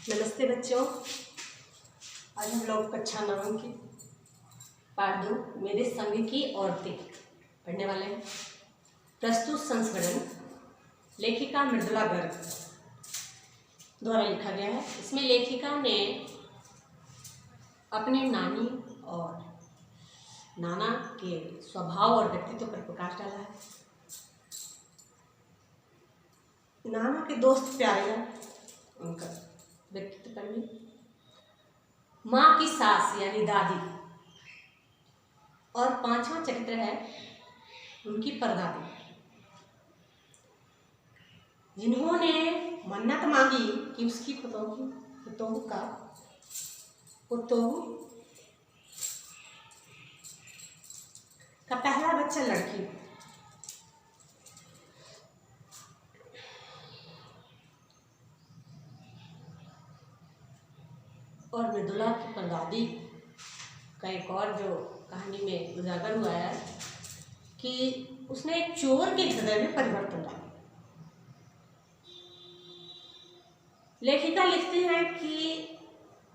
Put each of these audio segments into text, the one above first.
नमस्ते बच्चों। आज हम लोग कक्षा 9 की पाठ 2 मेरे संग की औरतें पढ़ने वाले हैं। प्रस्तुत संस्करण लेखिका मृदुला गर्ग द्वारा लिखा गया है। इसमें लेखिका ने अपने नानी और नाना के स्वभाव और व्यक्तित्व पर प्रकाश डाला है। नाना के दोस्त प्यारे उनका व्यक्तित्व पर भी। माँ की सास यानी दादी, और 5वां चरित्र है उनकी परदादी, जिन्होंने मन्नत मांगी कि उसकी पुतोहू का पहला बच्चा लड़की। और मृदुला की परदादी का एक और जो कहानी में उजागर हुआ है कि उसने एक चोर के हृदय में परिवर्तन डाला। लेखिका लिखते हैं कि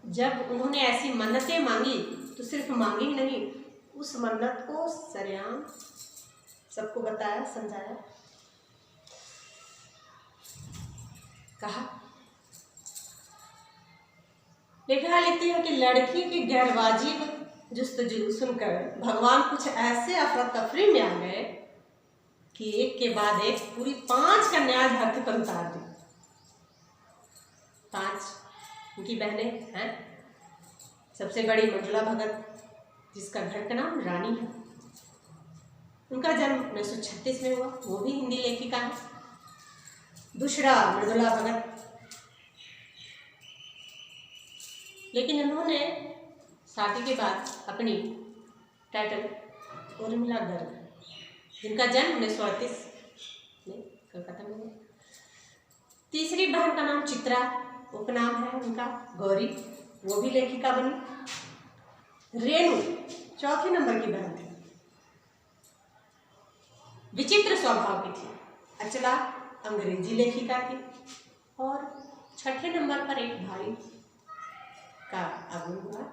जब उन्होंने ऐसी मन्नतें मांगी तो सिर्फ मांगी ही नहीं, उस मन्नत को सरेआम सबको बताया, समझाया, कहा। लेखिका लिखती है कि लड़की की गैरवाजिब जुस्तजू सुनकर भगवान कुछ ऐसे अफरा तफरी में आ गए कि एक के बाद एक पूरी 5 कन्याएं धरती पर उतार दी। 5 उनकी बहनें हैं। सबसे बड़ी मंजुला भगत, जिसका घर का नाम रानी है। उनका जन्म 1936 में हुआ, वो भी हिंदी लेखिका है। दूसरा मृदुला भगत, लेकिन उन्होंने शादी के बाद अपनी टाइटल उर्मिला गर्ग, जिनका जन्म 1938 में कलकत्ता में हुआ। तीसरी बहन का नाम चित्रा, उपनाम है उनका गौरी, वो भी लेखिका बनी। रेणु चौथे नंबर की बहन थी, विचित्र स्वभाव की थी। अचला अंग्रेजी लेखिका थी। और 6ठे नंबर पर एक भाई का आगमन हुआ,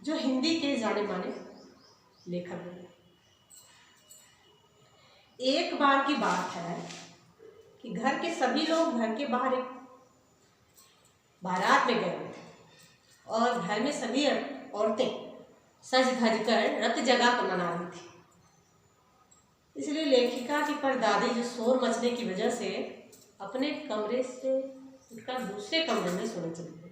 जो हिंदी के जाने माने लेखक बने। एक बार की बात है कि घर के सभी लोग घर के बाहर एक बारात में गए थे और घर में सभी औरतें सज धज कर रत जगा को मना रही थी। इसलिए लेखिका की परदादी जो शोर मचने की वजह से अपने कमरे से उठकर दूसरे कमरे में सोने चली गई।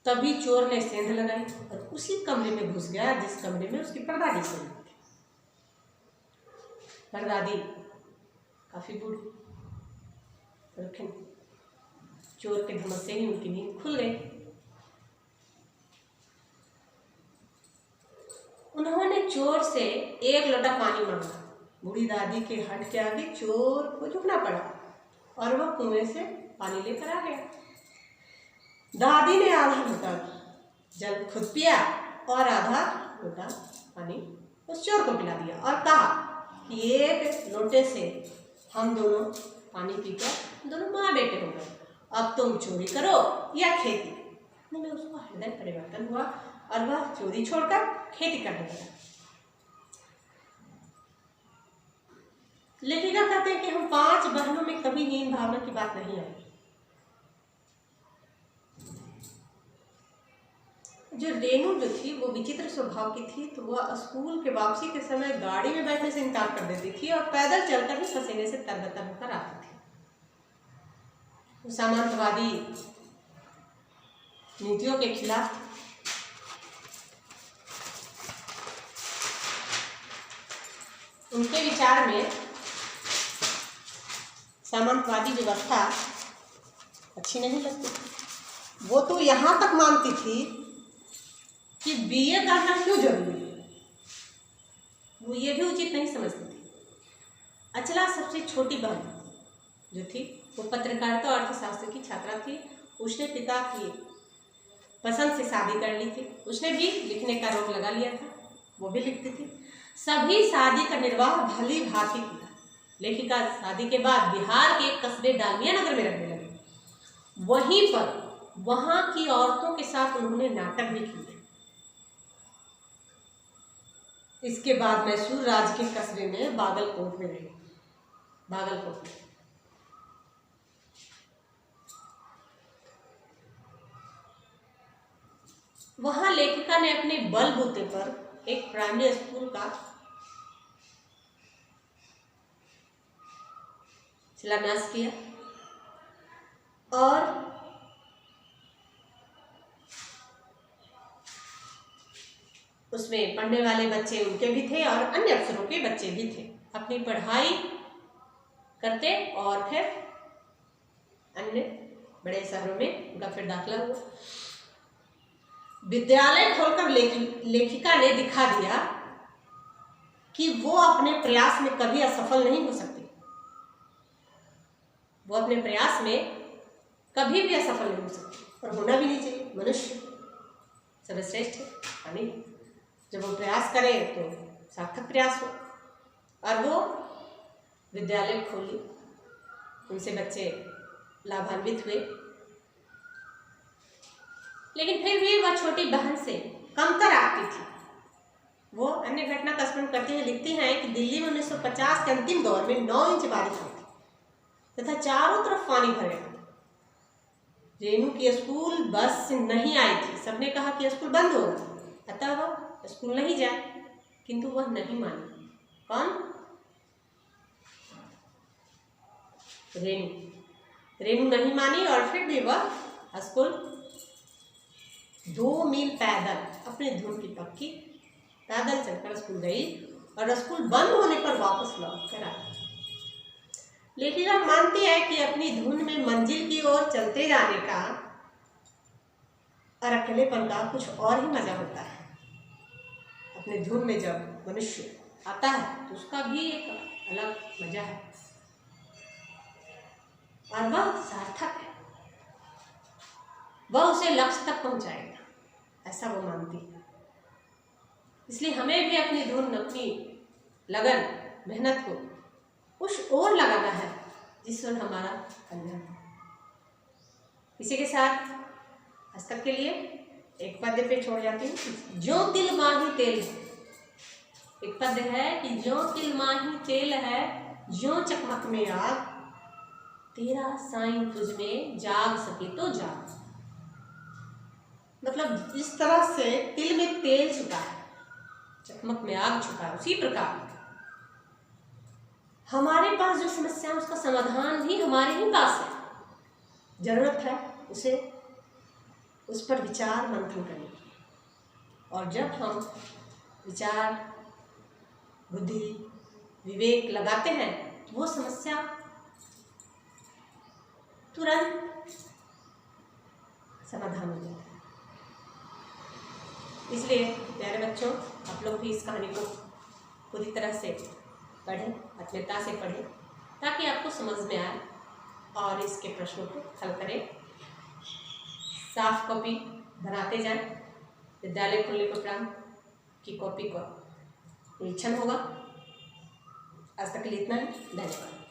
तभी चोर ने सेंध लगाई और उसी कमरे में घुस गया जिस कमरे में उसकी परदादी सोई थी। परदादी काफी बूढ़ी, लेकिन चोर के धमक से ही उनकी नींद खुल गई। उन्होंने चोर से 1 लोटा पानी मांगा। बूढ़ी दादी के हट के आगे चोर को झुकना पड़ा और वह कुएं से पानी लेकर आ गया। दादी ने आधा लोटा जल खुद पिया और आधा लोटा पानी उस चोर को पिला दिया और कहा कि 1 लोटे से हम दोनों पानी पीकर दोनों माँ बेटे हो गए। अब तुम चोरी करो या खेती। में उसको हृदय परिवर्तन हुआ और वह चोरी छोड़कर खेती करने लगा। लेखिका कहते हैं कि हम 5 बहनों में कभी हीन भावना की बात नहीं आई। जो रेणु जो थी वो विचित्र स्वभाव की थी, तो वह स्कूल के वापसी के समय गाड़ी में बैठने से इनकार कर देती थी और पैदल चलकर ही पसीने से तरबतर होकर आती थी। वो सामंतवादी नीतियों के खिलाफ उनके विचार में सामंतवादी व्यवस्था अच्छी नहीं लगती। वो तो यहाँ तक मानती थी कि बीए करना क्यों जरूरी है, वो ये भी उचित नहीं समझती थी। अचला सबसे छोटी बहन जो थी वो पत्रकारिता और अर्थशास्त्र की छात्रा थी। उसने पिता की पसंद से शादी कर ली थी। उसने भी लिखने का रोक लगा लिया था, वो भी लिखती थी। सभी शादी का निर्वाह भली भांति किया। लेखिका शादी के बाद बिहार के एक कस्बे डालमिया नगर में रहने लगी। वहीं पर वहां की औरतों के साथ उन्होंने नाटक भी किए। इसके बाद मैसूर राज्य के कस्बे में बागलकोट में रही। बागलकोट में वहां लेखिका ने अपने बलबूते पर एक प्राइमरी स्कूल का शिलान्यास किया और उसमें पढ़ने वाले बच्चे उनके भी थे और अन्य अफसरों के बच्चे भी थे। अपनी पढ़ाई करते और फिर अन्य बड़े शहरों में उनका फिर दाखिला हुआ। विद्यालय खोलकर लेखिका ने दिखा दिया कि वो अपने प्रयास में कभी असफल नहीं हो सकती। वो अपने प्रयास में कभी भी असफल नहीं हो सकती और होना भी नहीं चाहिए। मनुष्य सर्वश्रेष्ठ है नहीं। जब वो प्रयास करे तो सार्थक प्रयास हो। और वो विद्यालय खोली, उनसे बच्चे लाभान्वित हुए। लेकिन फिर भी वह छोटी बहन से कमतर आती थी। वो अन्य घटना का स्मरण करती हुए लिखती हैं कि दिल्ली में 1950 के अंतिम दौर में 9 इंच बारिश हुई थी तथा चारों तरफ पानी भर गया था। रेणु की स्कूल बस नहीं आई थी। सबने कहा कि स्कूल बंद होगा, अतः वह स्कूल नहीं जाए, किंतु वह नहीं मानी। कौन? रेणु नहीं मानी और फिर भी वह स्कूल 2 मील पैदल अपने धुन की पक्की पैदल चलकर स्कूल गई और स्कूल बंद होने पर वापस लौट कर आई। लेखिका मानती है कि अपनी धुन में मंजिल की ओर चलते जाने का और अकेलेपन का कुछ और ही मजा होता है। अपने धुन में जब मनुष्य आता है तो उसका भी एक अलग मजा है और वह सार्थक है। वह उसे लक्ष्य तक पहुंचाएगा, ऐसा वो मानती है। इसलिए हमें भी अपनी धुन, अपनी लगन, मेहनत को उस ओर लगाना है जिस ओर हमारा कल्याण है। इसी के साथ आज तक के लिए एक पद्य पे छोड़ जाती हूँ। जो तिल माही तेल है, एक पद्य है कि जो तिल माही तेल है, जो चकमक में आग, तेरा साईं तुझ में जाग सके तो जाग। मतलब जिस तरह से तिल में तेल छुपा है, चकमक में आग छुपा है, उसी प्रकार हमारे पास जो समस्या है उसका समाधान भी हमारे ही पास है। जरूरत है उसे उस पर विचार मंथन करने की। और जब हम विचार, बुद्धि, विवेक लगाते हैं तो वो समस्या तुरंत समाधान हो जाता है। इसलिए प्यारे बच्चों, आप लोग भी इस कहानी को पूरी तरह से पढ़ें, आत्मीयता से पढ़ें, ताकि आपको समझ में आए और इसके प्रश्नों को हल करें। साफ कॉपी बनाते जाएं। विद्यालय खुलने के उपरांत की कॉपी का निरीक्षण होगा। आज तक के लिए इतना ही। धन्यवाद।